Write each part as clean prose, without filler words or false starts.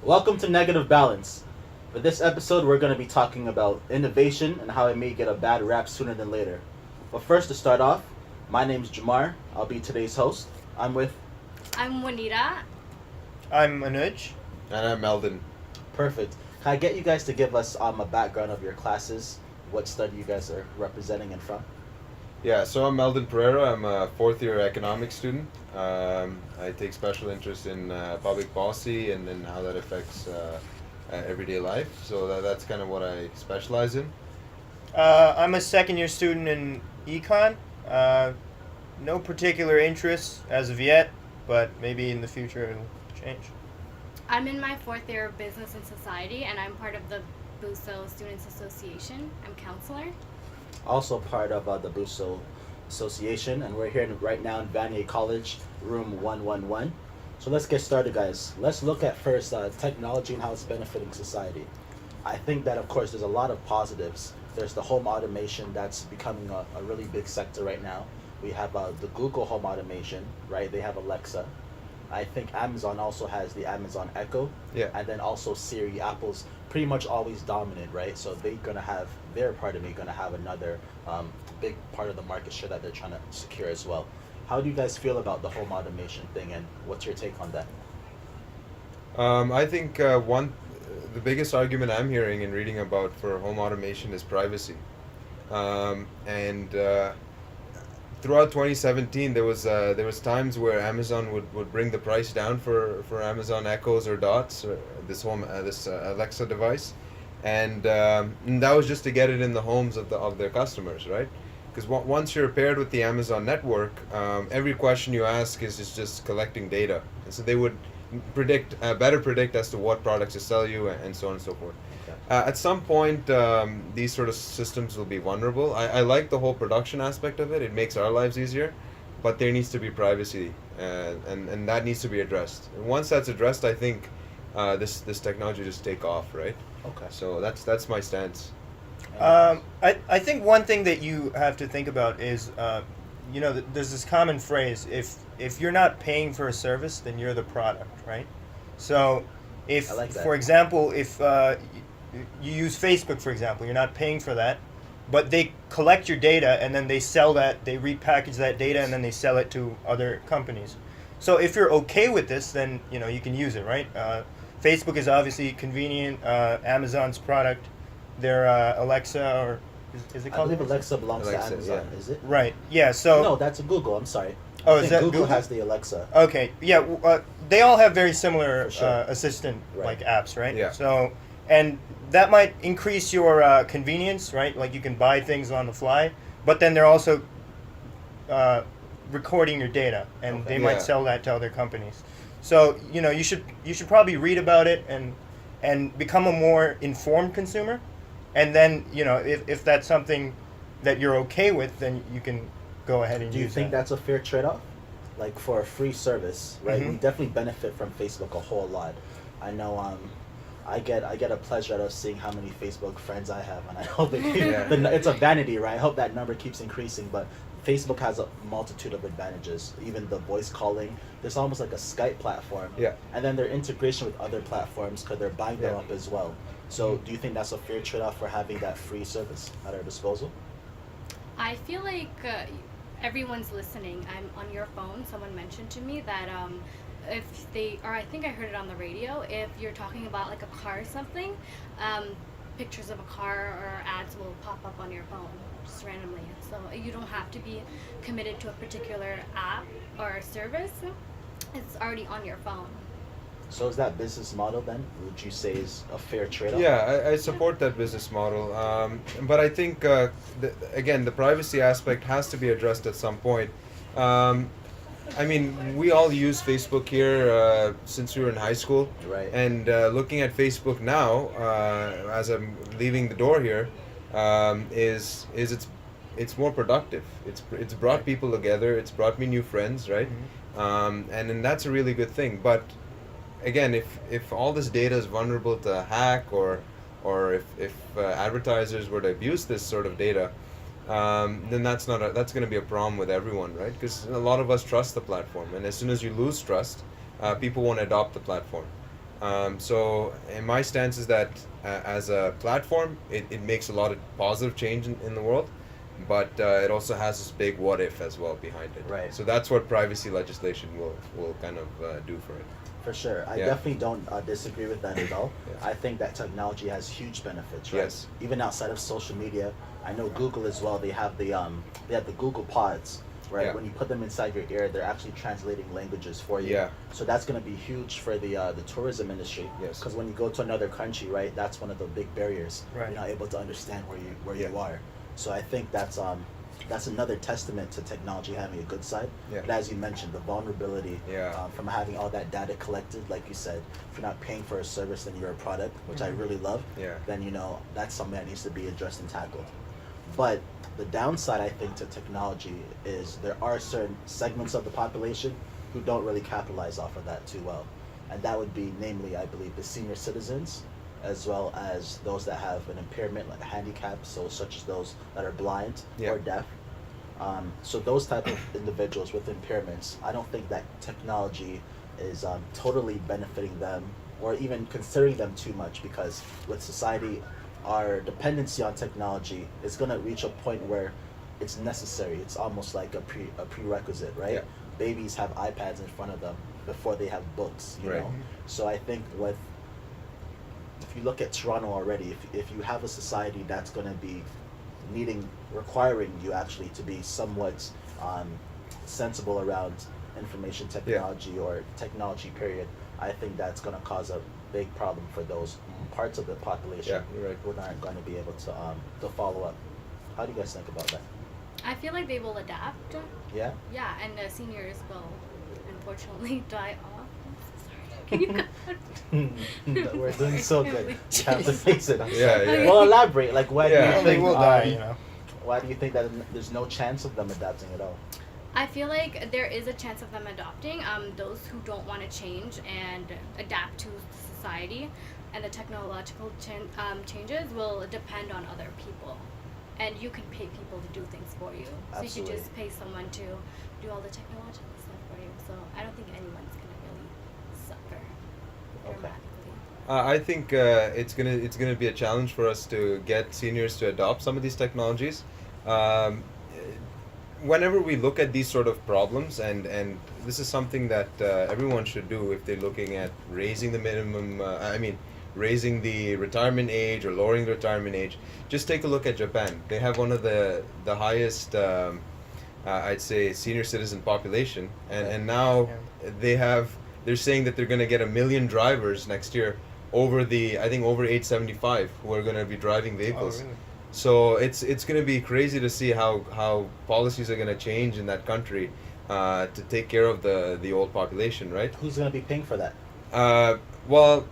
Welcome to Negative Balance. For this episode, we're going to be talking about innovation and how it may get a bad rap sooner than later. But first, to start off, my name's Jamar. I'll be today's host. I'm with. I'm Juanita. I'm Anuj. And I'm Meldon. Perfect. Can I get you guys to give us a background of your classes, what study you guys are representing and from? Yeah, so I'm Meldon Pereira. I'm a fourth year economics student. I take special interest in public policy and how that affects everyday life. So that's kind of what I specialize in. I'm a second year student in econ. No particular interests as of yet, but maybe in the future it'll change. I'm in my fourth year of business and society, and I'm part of the BUSO Students Association. I'm counselor. Also part of the Busso Association, and we're here right now in Vanier College, room 111. So let's get started, guys. Let's look at first technology and how it's benefiting society. I think that, of course, there's a lot of positives. There's the home automation that's becoming a really big sector right now. We have the Google home automation, right? They have Alexa. I think Amazon also has the Amazon Echo. Yeah. And then also Siri. Apple's pretty much always dominant, right? So they're gonna have gonna have another big part of the market share that they're trying to secure as well. How do you guys feel about the home automation thing, and what's your take on that? I think the biggest argument I'm hearing and reading about for home automation is privacy. And throughout 2017, there was times where Amazon would bring the price down for Amazon Echoes or Dots, or this Alexa device, and that was just to get it in the homes of their customers, right? Because once you're paired with the Amazon network, every question you ask is just collecting data, and so they would better predict as to what products to sell you, and so on and so forth. At some point, these sort of systems will be vulnerable. I like the whole production aspect of it. It makes our lives easier, but there needs to be privacy, and that needs to be addressed. And once that's addressed, I think this technology just take off, right? Okay. So that's my stance. I think one thing that you have to think about is, there's this common phrase: if you're not paying for a service, then you're the product, right? So, if, I like that. for example, if you use Facebook, for example, you're not paying for that, but they collect your data and then they sell that, they repackage that data and then they sell it to other companies. So if you're okay with this, then you can use it, right? Facebook is obviously convenient. Amazon's product, their Alexa, or is it I called? believe Alexa belongs Alexa, to Amazon, yeah. is it? Right. Yeah. So. No, that's Google. I'm sorry. Oh, I is think that Google Google? has the Alexa. Okay, yeah, they all have very similar For sure. assistant Right. like apps, right? Yeah. So, and that might increase your convenience, right? Like you can buy things on the fly, but then they're also recording your data, and Okay. they might Yeah. sell that to other companies. So you should probably read about it and become a more informed consumer, and then if that's something that you're okay with, then you can go ahead and Do you use think that. that's a fair trade-off? Like for a free service, right? Mhm. We definitely benefit from Facebook a whole lot. I know I get a pleasure out of seeing how many Facebook friends I have, and I hope it's a vanity, right? I hope that number keeps increasing, but Facebook has a multitude of advantages. Even the voice calling, there's almost like a Skype platform. Yeah. And then their integration with other platforms, because they're buying them Yeah. up as well. So do you think that's a fair trade-off for having that free service at our disposal? I feel like everyone's listening. I'm on your phone. Someone mentioned to me that I think I heard it on the radio, if you're talking about like a car or something, pictures of a car or ads will pop up on your phone just randomly. So you don't have to be committed to a particular app or service. It's already on your phone. So is that business model then, would you say, is a fair trade-off? Yeah, I support that business model, but I think again the privacy aspect has to be addressed at some point. I mean, we all use Facebook here since we were in high school, Right. and looking at Facebook now as I'm leaving the door here, it's more productive. It's brought people together. It's brought me new friends, right? And that's a really good thing. But again, if all this data is vulnerable to hack, or if advertisers were to abuse this sort of data, then that's going to be a problem with everyone, right? Because a lot of us trust the platform, and as soon as you lose trust, people won't adopt the platform. So, and my stance is that as a platform, it makes a lot of positive change in the world, but it also has this big what if as well behind it. Right. So that's what privacy legislation will kind of do for it. For sure. I Yeah. definitely don't disagree with that at all. Yeah. I think that technology has huge benefits, right? Yes. Even outside of social media. I know Google as well, they have the Google Pods, right? Yeah. When you put them inside your ear, they're actually translating languages for you. Yeah. So that's going to be huge for the tourism industry. Yes. Because when you go to another country, right, that's one of the big barriers. Right. You're not able to understand where Yeah. you are. So I think that's another testament to technology having a good side. Yeah. But as you mentioned, the vulnerability Yeah. from having all that data collected, like you said, if you're not paying for a service, then you're a product, which I really love. Yeah. Then that's something that needs to be addressed and tackled. But the downside, I think, to technology is there are certain segments of the population who don't really capitalize off of that too well, and that would be, namely, I believe, the senior citizens, as well as those that have an impairment, like a handicap, so such as those that are blind Yeah. or deaf. So those type of individuals with impairments, I don't think that technology is totally benefiting them or even considering them too much, because with society, our dependency on technology is going to reach a point where it's necessary. It's almost like a prerequisite, right? Yeah. Babies have iPads in front of them before they have books, you Right. know? So I think if you look at Toronto already, if you have a society that's going to be requiring you actually to be somewhat sensible around information technology or technology period, I think that's going to cause a big problem for those parts of the population Yeah, you're right. who aren't going to be able to follow up. How do you guys think about that? I feel like they will adapt. Yeah? Yeah, and the seniors will unfortunately die off. I'm so sorry. Can you go? We're doing so good. You have to fix it. I'm Yeah, sorry. yeah. Well, elaborate. Like, why Yeah. do you They think will die, why do you think that there's no chance of them adapting at all? I feel like there is a chance of them adopting. Those who don't want to change and adapt to society and the technological changes will depend on other people. And you can pay people to do things for you. So you Absolutely. can just pay someone to do all the technological stuff for you. So I don't think anyone's going to really suffer Okay. dramatically. I think it's gonna be a challenge for us to get seniors to adopt some of these technologies. Um, Whenever we look at these sort of problems, and this is something that everyone should do if they're looking at raising the minimum, raising the retirement age or lowering the retirement age, just take a look at Japan. They have one of the highest, I'd say, senior citizen population, and now they're saying that they're going to get 1 million drivers next year over over age 75 who are going to be driving vehicles. Oh, really? So it's going to be crazy to see how policies are going to change in that country to take care of the old population, right? Who's going to be paying for that? Well,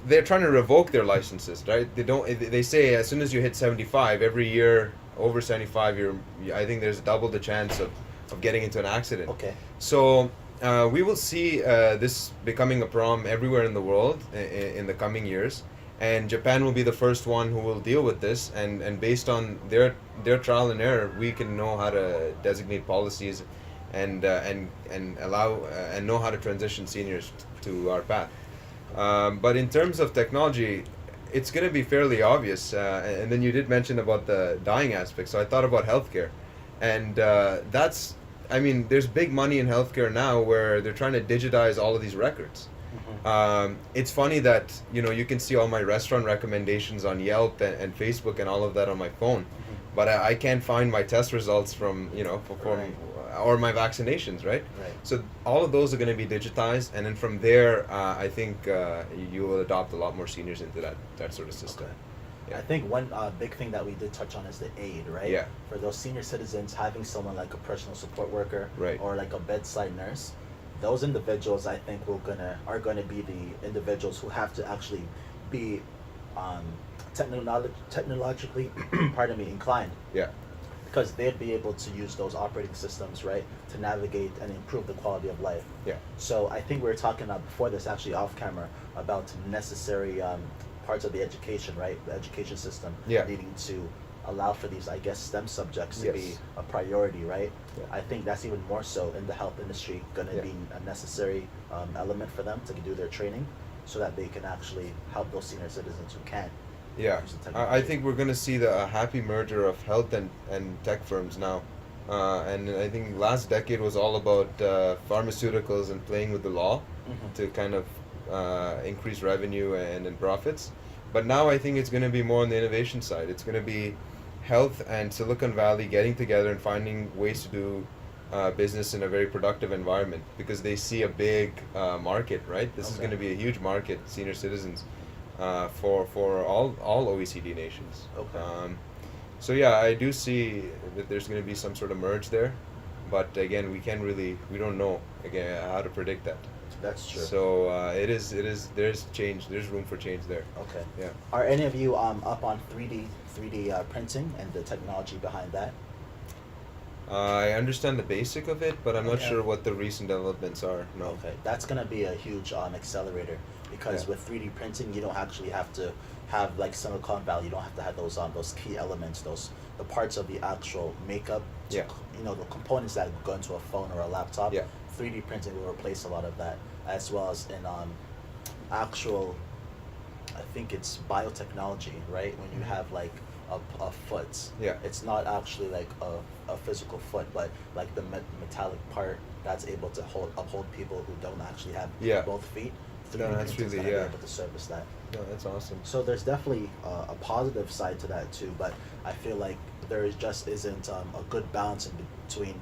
they're trying to revoke their licenses, right? They say as soon as you hit 75, every year over 75, I think there's double the chance of getting into an accident. Okay. So we will see this becoming a problem everywhere in the world in the coming years. And Japan will be the first one who will deal with this, and based on their trial and error, we can know how to designate policies, and allow and know how to transition seniors to our path. But in terms of technology, it's going to be fairly obvious. And then you did mention about the dying aspect, so I thought about healthcare, and there's big money in healthcare now where they're trying to digitize all of these records. It's funny that you can see all my restaurant recommendations on Yelp and Facebook and all of that on my phone, but I can't find my test results from Right. or my vaccinations, right? Right. So all of those are going to be digitized, and then from there, I think you will adopt a lot more seniors into that sort of system. Okay. Yeah. I think one big thing that we did touch on is the aid, right? Yeah. For those senior citizens, having someone like a personal support worker Right. or like a bedside nurse, those individuals I think are gonna be the individuals who have to actually be technologically inclined, Yeah. because they'd be able to use those operating systems, right, to navigate and improve the quality of life. Yeah. So I think we were talking before this, actually off camera, about necessary parts of the education, right? The education system Yeah. needing to allow for these, I guess, STEM subjects to be Yes. a priority, right? Yeah. I think that's even more so in the health industry, going to Yeah. be a necessary element for them to do their training. so that they can actually help those senior citizens who can't. Yeah, use the I technology. think we're going to see a happy merger of health and tech firms now. And I think last decade was all about pharmaceuticals and playing with the law Mhm. to kind of increase revenue and profits. But now I think it's going to be more on the innovation side. It's going to be health and Silicon Valley getting together and finding ways to do business in a very productive environment because they see a big market, right? This is Okay. going to be a huge market, senior citizens, for all OECD nations. Okay. So yeah, I do see that there's going to be some sort of merge there, but again, we don't know again how to predict that. That's true. So there's change, there's room for change there. Okay. Yeah. Are any of you up on 3D printing and the technology behind that? I understand the basic of it, but I'm not Yeah. sure what the recent developments are. No. Okay, that's gonna be a huge accelerator because Yeah. with 3D printing, you don't actually have to have like Silicon Valley. You don't have to have those key elements, the parts of the actual makeup. Yeah. The components that go into a phone or a laptop. Yeah. 3D printing will replace a lot of that, as well as in actual. I think it's biotechnology, right? When you have like a foot. Yeah. It's not actually like a physical foot, but like the metallic part that's able to uphold people who don't actually have Yeah. both feet. No, that's printing's really- gonna yeah. be able to service that. No, that's awesome. So there's definitely a positive side to that too, but I feel like just isn't a good balance in between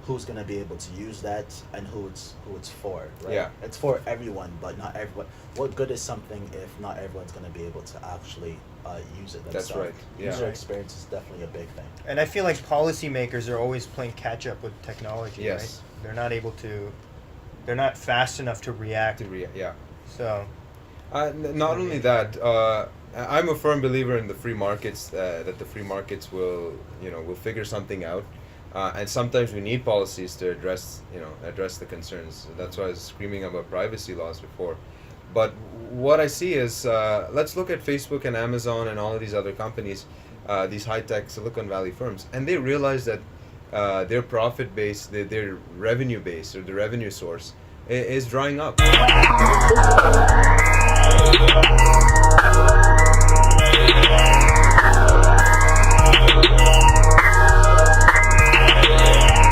who's gonna be able to use that and who it's for, right? Yeah. It's for everyone, but not everyone. What good is something if not everyone's gonna be able to actually use it themselves? That's right, yeah. User Right. experience is definitely a big thing. And I feel like policymakers are always playing catch up with technology, Yes. right? They're not fast enough to react. Yeah. So, Not only that, I'm a firm believer in the free markets. That the free markets will figure something out, and sometimes we need policies to address the concerns. That's why I was screaming about privacy laws before. But what I see is, let's look at Facebook and Amazon and all of these other companies, these high-tech Silicon Valley firms, and they realize that their profit base, their revenue base, or the revenue source, is drying up.